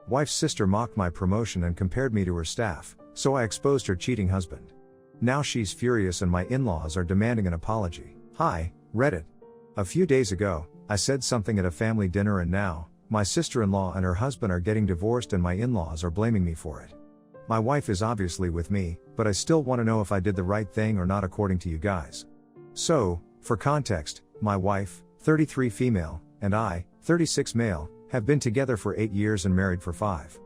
Wife's sister mocked my promotion and compared me to her staff, so I exposed her cheating husband. Now she's furious and my in-laws are demanding an apology. Hi, Reddit. A few days ago, I said something at a family dinner and now, my sister-in-law and her husband are getting divorced and my in-laws are blaming me for it. My wife is obviously with me, but I still want to know if I did the right thing or not according to you guys. So, for context, my wife, 33 female, and I, 36 male, have been together for 8 years and married for 5.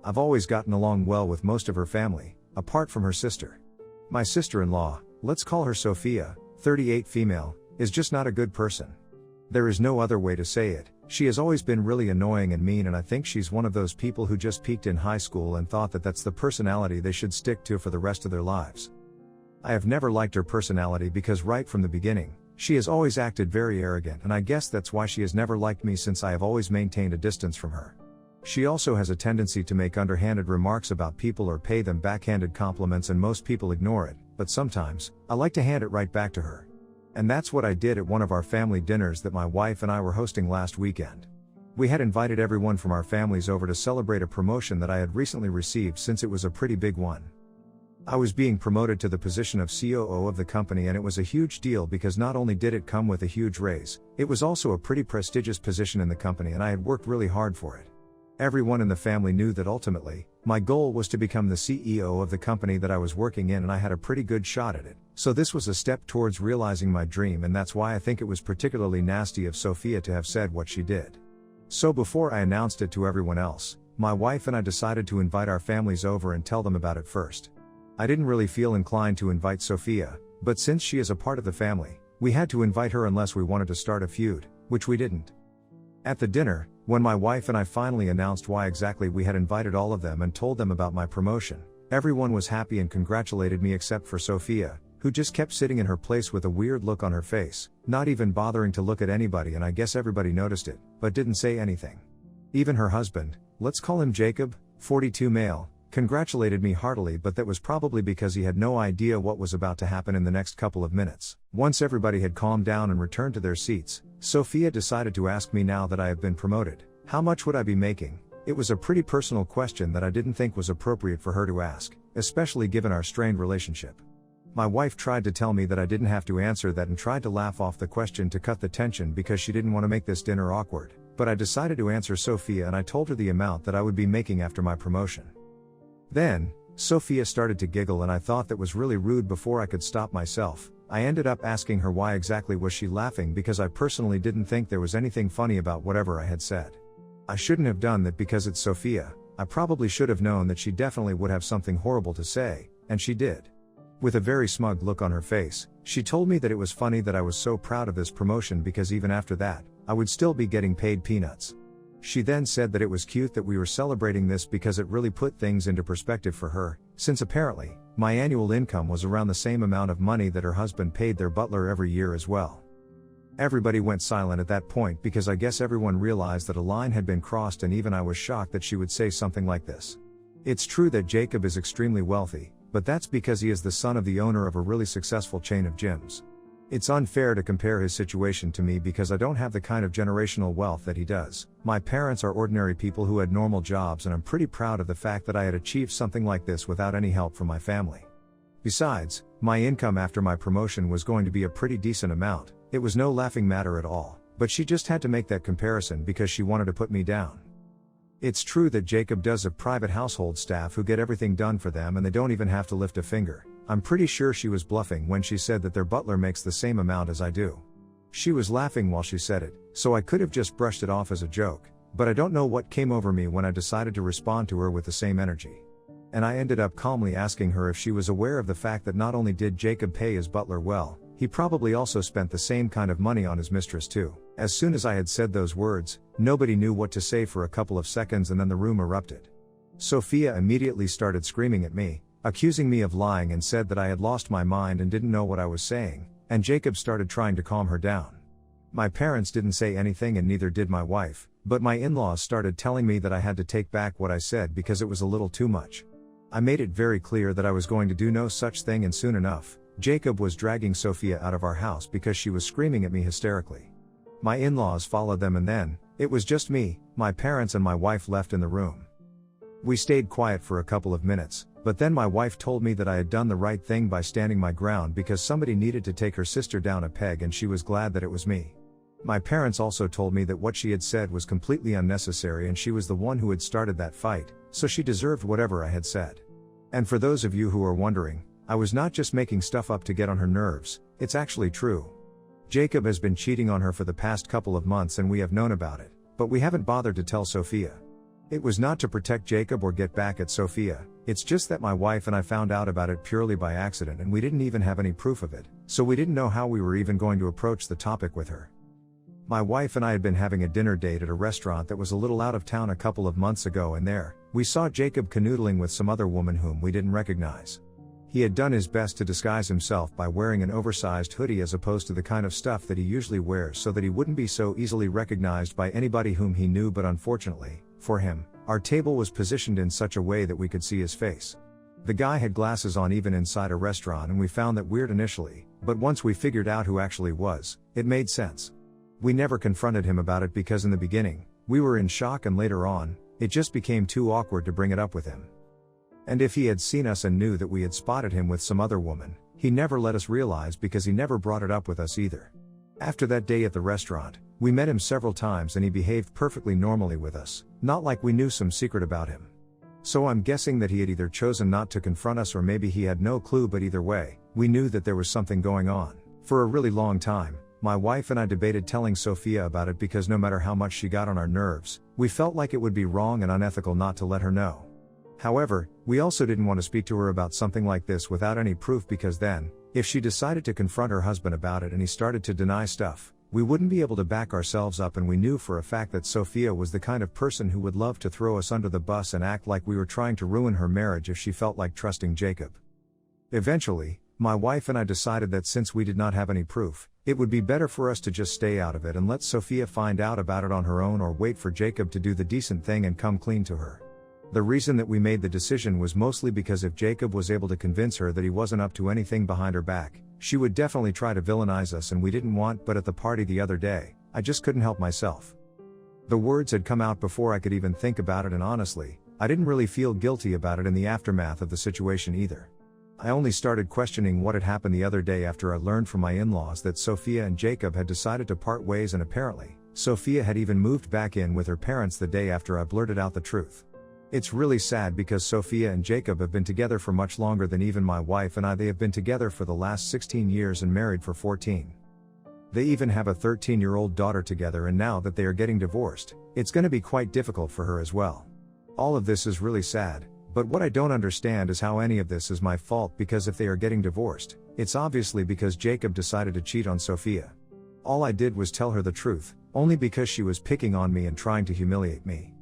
I've always gotten along well with most of her family, apart from her sister. My sister-in-law, let's call her Sophia, 38 female, is just not a good person. There is no other way to say it. She has always been really annoying and mean, and I think she's one of those people who just peaked in high school and thought that that's the personality they should stick to for the rest of their lives. I have never liked her personality because right from the beginning, she has always acted very arrogant, and I guess that's why she has never liked me since I have always maintained a distance from her. She also has a tendency to make underhanded remarks about people or pay them backhanded compliments, and most people ignore it, but sometimes, I like to hand it right back to her. And that's what I did at one of our family dinners that my wife and I were hosting last weekend. We had invited everyone from our families over to celebrate a promotion that I had recently received, since it was a pretty big one. I was being promoted to the position of COO of the company, and it was a huge deal because not only did it come with a huge raise, it was also a pretty prestigious position in the company and I had worked really hard for it. Everyone in the family knew that ultimately, my goal was to become the CEO of the company that I was working in, and I had a pretty good shot at it. So this was a step towards realizing my dream, and that's why I think it was particularly nasty of Sophia to have said what she did. So before I announced it to everyone else, my wife and I decided to invite our families over and tell them about it first. I didn't really feel inclined to invite Sophia, but since she is a part of the family, we had to invite her unless we wanted to start a feud, which we didn't. At the dinner, when my wife and I finally announced why exactly we had invited all of them and told them about my promotion, everyone was happy and congratulated me except for Sophia, who just kept sitting in her place with a weird look on her face, not even bothering to look at anybody, and I guess everybody noticed it, but didn't say anything. Even her husband, let's call him Jacob, 42 male, congratulated me heartily, but that was probably because he had no idea what was about to happen in the next couple of minutes. Once everybody had calmed down and returned to their seats, Sophia decided to ask me, now that I have been promoted, how much would I be making? It was a pretty personal question that I didn't think was appropriate for her to ask, especially given our strained relationship. My wife tried to tell me that I didn't have to answer that and tried to laugh off the question to cut the tension because she didn't want to make this dinner awkward, but I decided to answer Sophia and I told her the amount that I would be making after my promotion. Then, Sophia started to giggle and I thought that was really rude. Before I could stop myself, I ended up asking her why exactly was she laughing, because I personally didn't think there was anything funny about whatever I had said. I shouldn't have done that because it's Sophia. I probably should have known that she definitely would have something horrible to say, and she did. With a very smug look on her face, she told me that it was funny that I was so proud of this promotion because even after that, I would still be getting paid peanuts. She then said that it was cute that we were celebrating this because it really put things into perspective for her, since apparently, my annual income was around the same amount of money that her husband paid their butler every year as well. Everybody went silent at that point because I guess everyone realized that a line had been crossed, and even I was shocked that she would say something like this. It's true that Jacob is extremely wealthy, but that's because he is the son of the owner of a really successful chain of gyms. It's unfair to compare his situation to me because I don't have the kind of generational wealth that he does. My parents are ordinary people who had normal jobs, and I'm pretty proud of the fact that I had achieved something like this without any help from my family. Besides, my income after my promotion was going to be a pretty decent amount. It was no laughing matter at all, but she just had to make that comparison because she wanted to put me down. It's true that Jacob does have private household staff who get everything done for them and they don't even have to lift a finger. I'm pretty sure she was bluffing when she said that their butler makes the same amount as I do. She was laughing while she said it, so I could have just brushed it off as a joke, but I don't know what came over me when I decided to respond to her with the same energy. And I ended up calmly asking her if she was aware of the fact that not only did Jacob pay his butler well, he probably also spent the same kind of money on his mistress too. As soon as I had said those words, nobody knew what to say for a couple of seconds, and then the room erupted. Sophia immediately started screaming at me, accusing me of lying, and said that I had lost my mind and didn't know what I was saying, and Jacob started trying to calm her down. My parents didn't say anything and neither did my wife, but my in-laws started telling me that I had to take back what I said because it was a little too much. I made it very clear that I was going to do no such thing, and soon enough, Jacob was dragging Sophia out of our house because she was screaming at me hysterically. My in-laws followed them, and then, it was just me, my parents and my wife left in the room. We stayed quiet for a couple of minutes, but then my wife told me that I had done the right thing by standing my ground because somebody needed to take her sister down a peg and she was glad that it was me. My parents also told me that what she had said was completely unnecessary and she was the one who had started that fight, so she deserved whatever I had said. And for those of you who are wondering, I was not just making stuff up to get on her nerves, it's actually true. Jacob has been cheating on her for the past couple of months and we have known about it, but we haven't bothered to tell Sophia. It was not to protect Jacob or get back at Sophia, it's just that my wife and I found out about it purely by accident and we didn't even have any proof of it, so we didn't know how we were even going to approach the topic with her. My wife and I had been having a dinner date at a restaurant that was a little out of town a couple of months ago and there, we saw Jacob canoodling with some other woman whom we didn't recognize. He had done his best to disguise himself by wearing an oversized hoodie as opposed to the kind of stuff that he usually wears so that he wouldn't be so easily recognized by anybody whom he knew, but unfortunately, for him, our table was positioned in such a way that we could see his face. The guy had glasses on even inside a restaurant and we found that weird initially, but once we figured out who actually was, it made sense. We never confronted him about it because in the beginning, we were in shock and later on, it just became too awkward to bring it up with him. And if he had seen us and knew that we had spotted him with some other woman, he never let us realize because he never brought it up with us either. After that day at the restaurant, we met him several times and he behaved perfectly normally with us, not like we knew some secret about him. So I'm guessing that he had either chosen not to confront us or maybe he had no clue, but either way, we knew that there was something going on. For a really long time, my wife and I debated telling Sophia about it because no matter how much she got on our nerves, we felt like it would be wrong and unethical not to let her know. However, we also didn't want to speak to her about something like this without any proof because then, if she decided to confront her husband about it and he started to deny stuff, we wouldn't be able to back ourselves up, and we knew for a fact that Sophia was the kind of person who would love to throw us under the bus and act like we were trying to ruin her marriage if she felt like trusting Jacob. Eventually, my wife and I decided that since we did not have any proof, it would be better for us to just stay out of it and let Sophia find out about it on her own or wait for Jacob to do the decent thing and come clean to her. The reason that we made the decision was mostly because if Jacob was able to convince her that he wasn't up to anything behind her back, she would definitely try to villainize us and we didn't want. But at the party the other day, I just couldn't help myself. The words had come out before I could even think about it, and honestly, I didn't really feel guilty about it in the aftermath of the situation either. I only started questioning what had happened the other day after I learned from my in-laws that Sophia and Jacob had decided to part ways, and apparently, Sophia had even moved back in with her parents the day after I blurted out the truth. It's really sad because Sophia and Jacob have been together for much longer than even my wife and I. They have been together for the last 16 years and married for 14. They even have a 13-year-old daughter together, and now that they are getting divorced, it's going to be quite difficult for her as well. All of this is really sad, but what I don't understand is how any of this is my fault, because if they are getting divorced, it's obviously because Jacob decided to cheat on Sophia. All I did was tell her the truth, only because she was picking on me and trying to humiliate me.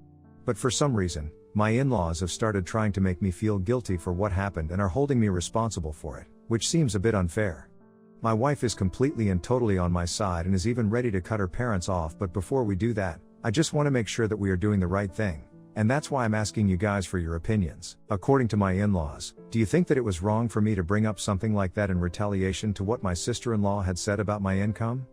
But for some reason, my in-laws have started trying to make me feel guilty for what happened and are holding me responsible for it, which seems a bit unfair. My wife is completely and totally on my side and is even ready to cut her parents off, but before we do that, I just want to make sure that we are doing the right thing, and that's why I'm asking you guys for your opinions. According to my in-laws, do you think that it was wrong for me to bring up something like that in retaliation to what my sister-in-law had said about my income?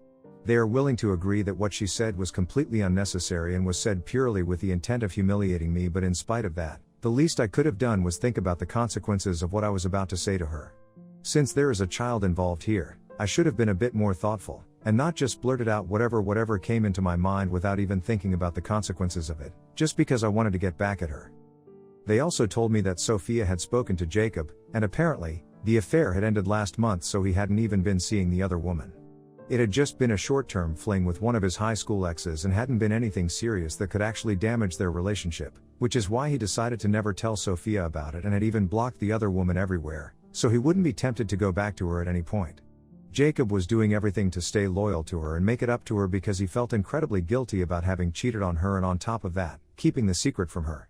They are willing to agree that what she said was completely unnecessary and was said purely with the intent of humiliating me, but in spite of that, the least I could have done was think about the consequences of what I was about to say to her. Since there is a child involved here, I should have been a bit more thoughtful, and not just blurted out whatever came into my mind without even thinking about the consequences of it, just because I wanted to get back at her. They also told me that Sophia had spoken to Jacob, and apparently, the affair had ended last month, so he hadn't even been seeing the other woman. It had just been a short-term fling with one of his high school exes and hadn't been anything serious that could actually damage their relationship, which is why he decided to never tell Sophia about it and had even blocked the other woman everywhere, so he wouldn't be tempted to go back to her at any point. Jacob was doing everything to stay loyal to her and make it up to her because he felt incredibly guilty about having cheated on her and, on top of that, keeping the secret from her.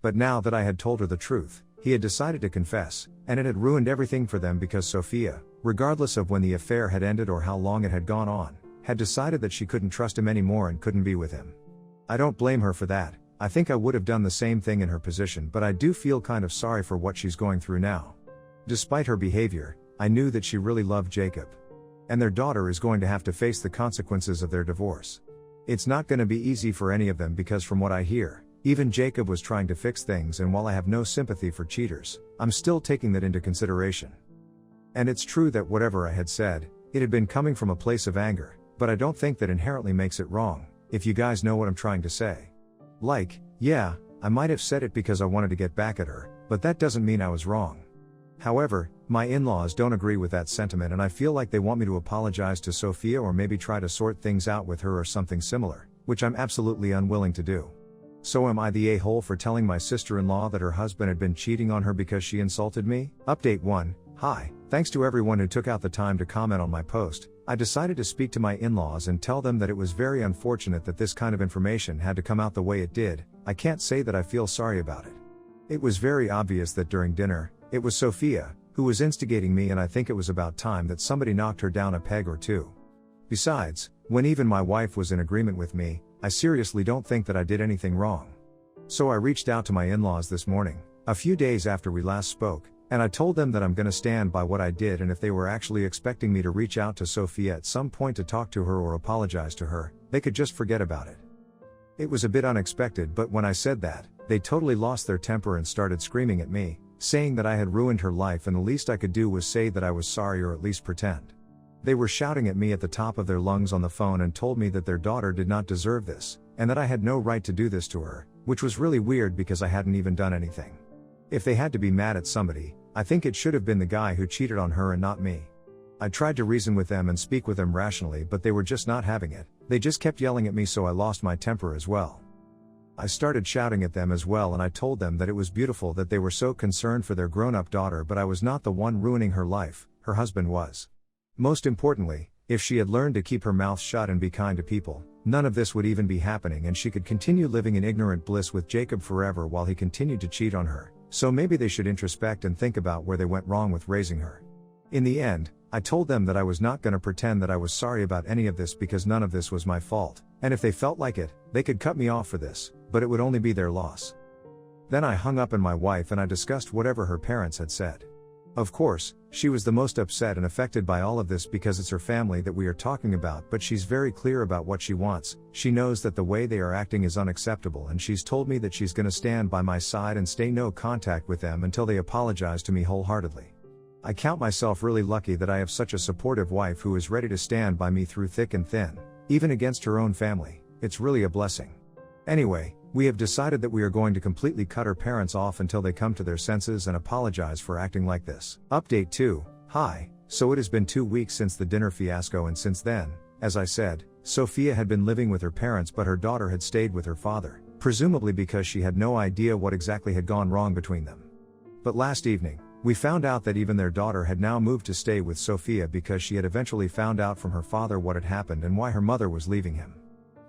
But now that I had told her the truth, he had decided to confess, and it had ruined everything for them because Sophia, regardless of when the affair had ended or how long it had gone on, had decided that she couldn't trust him anymore and couldn't be with him. I don't blame her for that. I think I would have done the same thing in her position, but I do feel kind of sorry for what she's going through now. Despite her behavior, I knew that she really loved Jacob. And their daughter is going to have to face the consequences of their divorce. It's not going to be easy for any of them because from what I hear, Even Jacob was trying to fix things, and while I have no sympathy for cheaters, I'm still taking that into consideration. And it's true that whatever I had said, it had been coming from a place of anger, but I don't think that inherently makes it wrong, if you guys know what I'm trying to say. Like, yeah, I might have said it because I wanted to get back at her, but that doesn't mean I was wrong. However, my in-laws don't agree with that sentiment, and I feel like they want me to apologize to Sophia or maybe try to sort things out with her or something similar, which I'm absolutely unwilling to do. So am I the a-hole for telling my sister-in-law that her husband had been cheating on her because she insulted me? Update 1. Hi, thanks to everyone who took out the time to comment on my post. I decided to speak to my in-laws and tell them that it was very unfortunate that this kind of information had to come out the way it did. I can't say that I feel sorry about it. It was very obvious that during dinner, it was Sophia who was instigating me, and I think it was about time that somebody knocked her down a peg or two. Besides, when even my wife was in agreement with me, I seriously don't think that I did anything wrong. So I reached out to my in-laws this morning, a few days after we last spoke, and I told them that I'm gonna stand by what I did, and if they were actually expecting me to reach out to Sophia at some point to talk to her or apologize to her, they could just forget about it. It was a bit unexpected, but when I said that, they totally lost their temper and started screaming at me, saying that I had ruined her life, and the least I could do was say that I was sorry or at least pretend. They were shouting at me at the top of their lungs on the phone and told me that their daughter did not deserve this, and that I had no right to do this to her, which was really weird because I hadn't even done anything. If they had to be mad at somebody, I think it should have been the guy who cheated on her and not me. I tried to reason with them and speak with them rationally, but they were just not having it. They just kept yelling at me, so I lost my temper as well. I started shouting at them as well, and I told them that it was beautiful that they were so concerned for their grown-up daughter, but I was not the one ruining her life, her husband was. Most importantly, if she had learned to keep her mouth shut and be kind to people, none of this would even be happening, and she could continue living in ignorant bliss with Jacob forever while he continued to cheat on her. So maybe they should introspect and think about where they went wrong with raising her. In the end, I told them that I was not going to pretend that I was sorry about any of this because none of this was my fault, and if they felt like it, they could cut me off for this, but it would only be their loss. Then I hung up on my wife and I discussed whatever her parents had said. Of course, she was the most upset and affected by all of this because it's her family that we are talking about, but she's very clear about what she wants. She knows that the way they are acting is unacceptable, and she's told me that she's going to stand by my side and stay no contact with them until they apologize to me wholeheartedly. I count myself really lucky that I have such a supportive wife who is ready to stand by me through thick and thin, even against her own family. It's really a blessing. Anyway, we have decided that we are going to completely cut her parents off until they come to their senses and apologize for acting like this. Update 2. Hi, so it has been 2 weeks since the dinner fiasco, and since then, as I said, Sophia had been living with her parents, but her daughter had stayed with her father, presumably because she had no idea what exactly had gone wrong between them. But last evening, we found out that even their daughter had now moved to stay with Sophia because she had eventually found out from her father what had happened and why her mother was leaving him.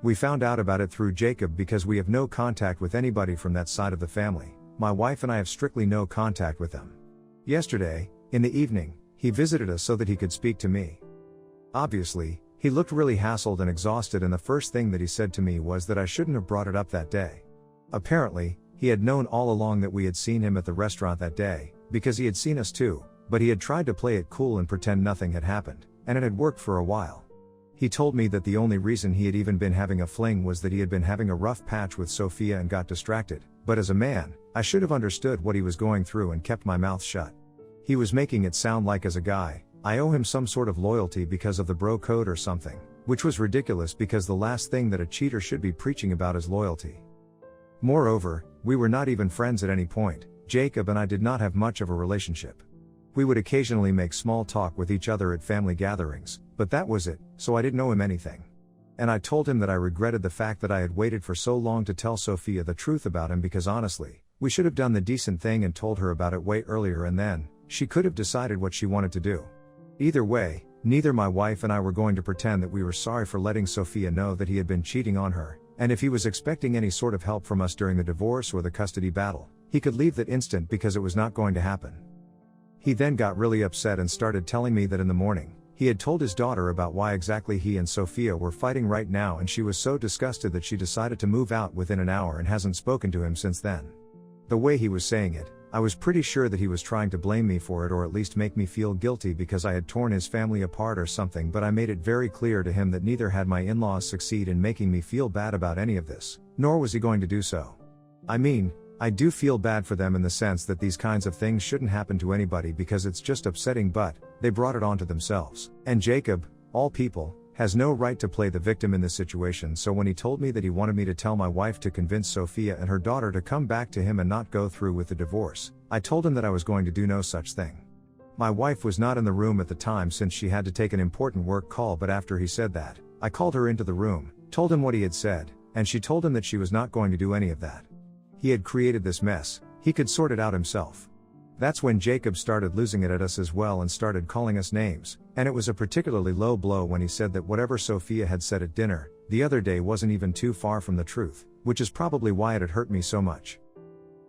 We found out about it through Jacob because we have no contact with anybody from that side of the family. My wife and I have strictly no contact with them. Yesterday, in the evening, he visited us so that he could speak to me. Obviously, he looked really hassled and exhausted, and the first thing that he said to me was that I shouldn't have brought it up that day. Apparently, he had known all along that we had seen him at the restaurant that day, because he had seen us too, but he had tried to play it cool and pretend nothing had happened, and it had worked for a while. He told me that the only reason he had even been having a fling was that he had been having a rough patch with Sophia and got distracted, but as a man, I should have understood what he was going through and kept my mouth shut. He was making it sound like as a guy, I owe him some sort of loyalty because of the bro code or something, which was ridiculous because the last thing that a cheater should be preaching about is loyalty. Moreover, we were not even friends at any point. Jacob and I did not have much of a relationship. We would occasionally make small talk with each other at family gatherings, but that was it, so I didn't owe him anything. And I told him that I regretted the fact that I had waited for so long to tell Sophia the truth about him because honestly, we should have done the decent thing and told her about it way earlier, and then, she could have decided what she wanted to do. Either way, neither my wife and I were going to pretend that we were sorry for letting Sophia know that he had been cheating on her, and if he was expecting any sort of help from us during the divorce or the custody battle, he could leave that instant because it was not going to happen. He then got really upset and started telling me that in the morning, he had told his daughter about why exactly he and Sophia were fighting right now, and she was so disgusted that she decided to move out within an hour and hasn't spoken to him since then. The way he was saying it, I was pretty sure that he was trying to blame me for it, or at least make me feel guilty because I had torn his family apart or something, but I made it very clear to him that neither had my in-laws succeed in making me feel bad about any of this, nor was he going to do so. I mean, I do feel bad for them in the sense that these kinds of things shouldn't happen to anybody because it's just upsetting, but they brought it onto themselves. And Jacob, all people, has no right to play the victim in this situation, so when he told me that he wanted me to tell my wife to convince Sophia and her daughter to come back to him and not go through with the divorce, I told him that I was going to do no such thing. My wife was not in the room at the time since she had to take an important work call, but after he said that, I called her into the room, told him what he had said, and she told him that she was not going to do any of that. He had created this mess, he could sort it out himself. That's when Jacob started losing it at us as well and started calling us names, and it was a particularly low blow when he said that whatever Sophia had said at dinner the other day wasn't even too far from the truth, which is probably why it had hurt me so much.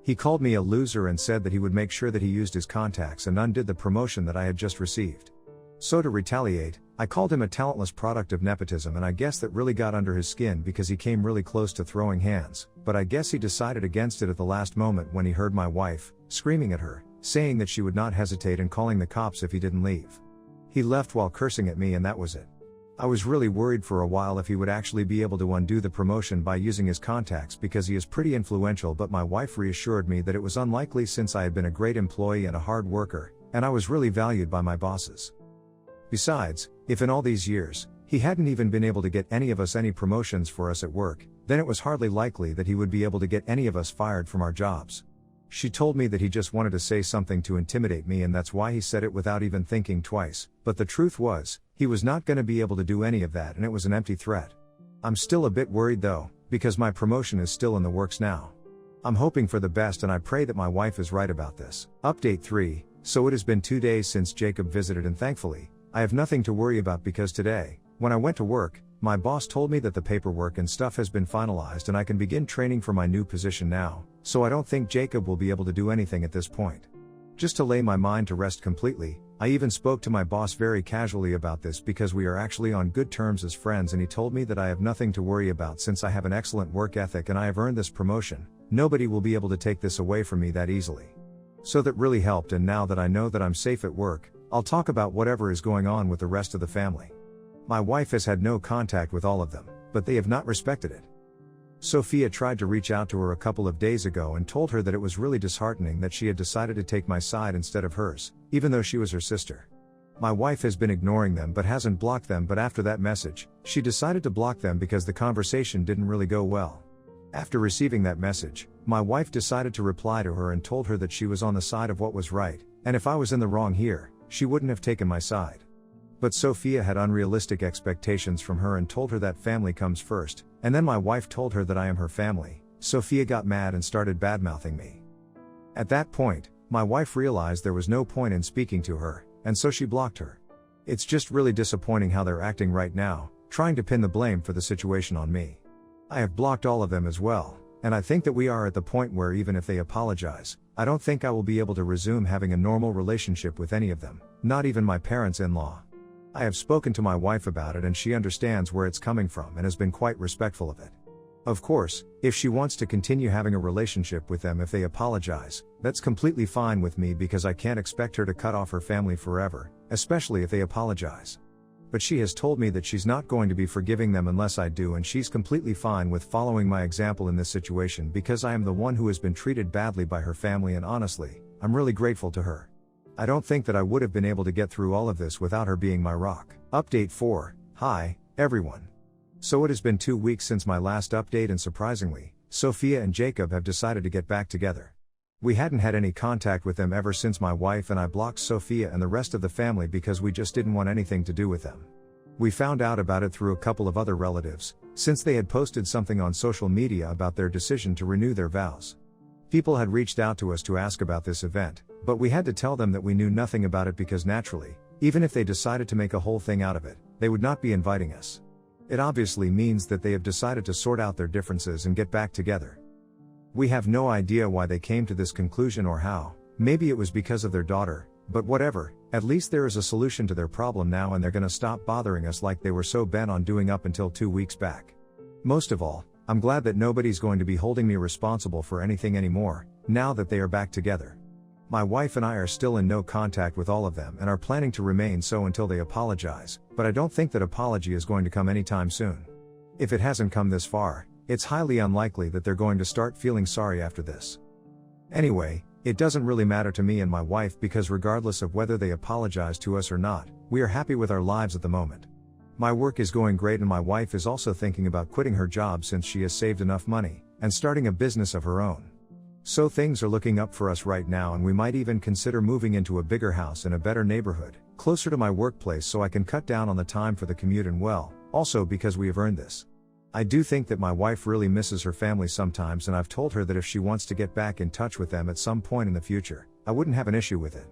He called me a loser and said that he would make sure that he used his contacts and undid the promotion that I had just received. So to retaliate, I called him a talentless product of nepotism, and I guess that really got under his skin because he came really close to throwing hands, but I guess he decided against it at the last moment when he heard my wife screaming at her, saying that she would not hesitate in calling the cops if he didn't leave. He left while cursing at me, and that was it. I was really worried for a while if he would actually be able to undo the promotion by using his contacts because he is pretty influential, but my wife reassured me that it was unlikely since I had been a great employee and a hard worker, and I was really valued by my bosses. Besides, if in all these years, he hadn't even been able to get any of us any promotions for us at work, then it was hardly likely that he would be able to get any of us fired from our jobs. She told me that he just wanted to say something to intimidate me, and that's why he said it without even thinking twice, but the truth was, he was not going to be able to do any of that, and it was an empty threat. I'm still a bit worried though, because my promotion is still in the works now. I'm hoping for the best, and I pray that my wife is right about this. Update 3, so it has been 2 days since Jacob visited, and thankfully, I have nothing to worry about because today, when I went to work, my boss told me that the paperwork and stuff has been finalized and I can begin training for my new position now, so I don't think Jacob will be able to do anything at this point. Just to lay my mind to rest completely, I even spoke to my boss very casually about this because we are actually on good terms as friends, and he told me that I have nothing to worry about since I have an excellent work ethic and I have earned this promotion. Nobody will be able to take this away from me that easily. So that really helped, and now that I know that I'm safe at work, I'll talk about whatever is going on with the rest of the family. My wife has had no contact with all of them, but they have not respected it. Sophia tried to reach out to her a couple of days ago and told her that it was really disheartening that she had decided to take my side instead of hers, even though she was her sister. My wife has been ignoring them but hasn't blocked them, but after that message, she decided to block them because the conversation didn't really go well. After receiving that message, my wife decided to reply to her and told her that she was on the side of what was right, and if I was in the wrong here, she wouldn't have taken my side. But Sophia had unrealistic expectations from her and told her that family comes first, and then my wife told her that I am her family. Sophia got mad and started badmouthing me. At that point, my wife realized there was no point in speaking to her, and so she blocked her. It's just really disappointing how they're acting right now, trying to pin the blame for the situation on me. I have blocked all of them as well, and I think that we are at the point where even if they apologize, I don't think I will be able to resume having a normal relationship with any of them, not even my parents-in-law. I have spoken to my wife about it and she understands where it's coming from and has been quite respectful of it. Of course, if she wants to continue having a relationship with them if they apologize, that's completely fine with me because I can't expect her to cut off her family forever, especially if they apologize. But she has told me that she's not going to be forgiving them unless I do, and she's completely fine with following my example in this situation because I am the one who has been treated badly by her family, and honestly, I'm really grateful to her. I don't think that I would have been able to get through all of this without her being my rock. Update 4, hi, everyone. So it has been 2 weeks since my last update, and surprisingly, Sophia and Jacob have decided to get back together. We hadn't had any contact with them ever since my wife and I blocked Sophia and the rest of the family because we just didn't want anything to do with them. We found out about it through a couple of other relatives, since they had posted something on social media about their decision to renew their vows. People had reached out to us to ask about this event, but we had to tell them that we knew nothing about it because naturally, even if they decided to make a whole thing out of it, they would not be inviting us. It obviously means that they have decided to sort out their differences and get back together. We have no idea why they came to this conclusion or how. Maybe it was because of their daughter, but whatever, at least there is a solution to their problem now and they're gonna stop bothering us like they were so bent on doing up until 2 weeks back. Most of all, I'm glad that nobody's going to be holding me responsible for anything anymore, now that they are back together. My wife and I are still in no contact with all of them and are planning to remain so until they apologize, but I don't think that apology is going to come anytime soon. If it hasn't come this far, it's highly unlikely that they're going to start feeling sorry after this. Anyway, it doesn't really matter to me and my wife because regardless of whether they apologize to us or not, we are happy with our lives at the moment. My work is going great and my wife is also thinking about quitting her job since she has saved enough money, and starting a business of her own. So things are looking up for us right now and we might even consider moving into a bigger house in a better neighborhood, closer to my workplace so I can cut down on the time for the commute and also because we have earned this. I do think that my wife really misses her family sometimes and I've told her that if she wants to get back in touch with them at some point in the future, I wouldn't have an issue with it.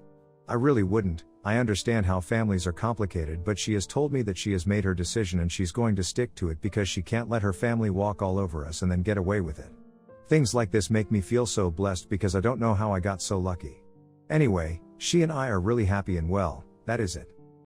I really wouldn't. I understand how families are complicated, but she has told me that she has made her decision and she's going to stick to it because she can't let her family walk all over us and then get away with it. Things like this make me feel so blessed because I don't know how I got so lucky. Anyway, she and I are really happy and that is it.